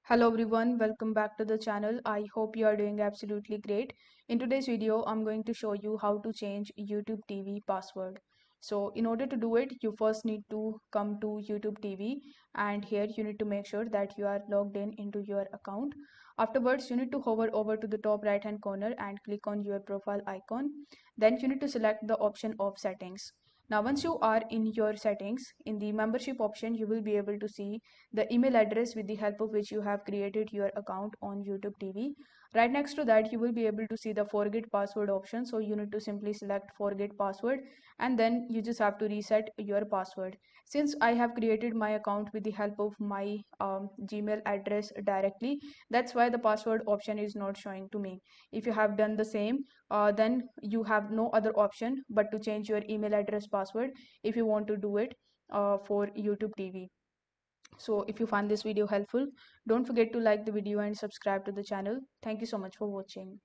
Hello everyone, welcome back to the channel. I hope you are doing absolutely great. In today's video, I'm going to show you how to change YouTube TV password. So in order to do it, you first need to come to YouTube TV, and here you need to make sure that you are logged in into your account. Afterwards, you need to hover over to the top right hand corner and click on your profile icon. Then you need to select the option of settings. Now once you are in your settings, in the membership option, you will be able to see the email address with the help of which you have created your account on YouTube TV. Right next to that, you will be able to see the forget password option. So you need to simply select forget password, and then you just have to reset your password. Since I have created my account with the help of my Gmail address directly, that's why the password option is not showing to me. If you have done the same, then you have no other option but to change your email address password if you want to do it for YouTube TV. So if you find this video helpful, don't forget to like the video and subscribe to the channel. Thank you so much for watching.